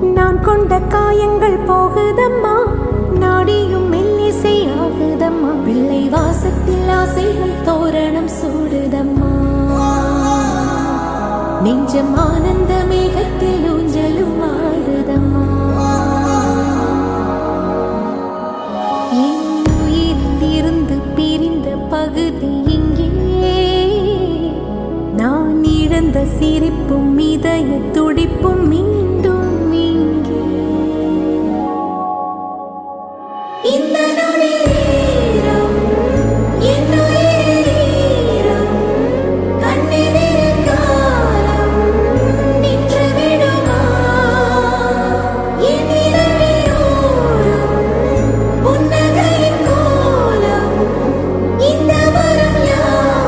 நான் கொண்ட காயங்கள் போகுதம்மா, நாடியும் மெல்லிசை ஆகுதம்மா. பிள்ளை வாசத்தில் ஆசைகள் தோரணம் சூடுதம்மா. நெஞ்சம் ஆனந்த மேகத்தில் ஊஞ்சலும் ஆடுதம்மா. என் உயிரிலிருந்து பிரிந்த பகுதி இங்கே, நான் இழந்த சிரிப்பும் இதய துடிப்பும்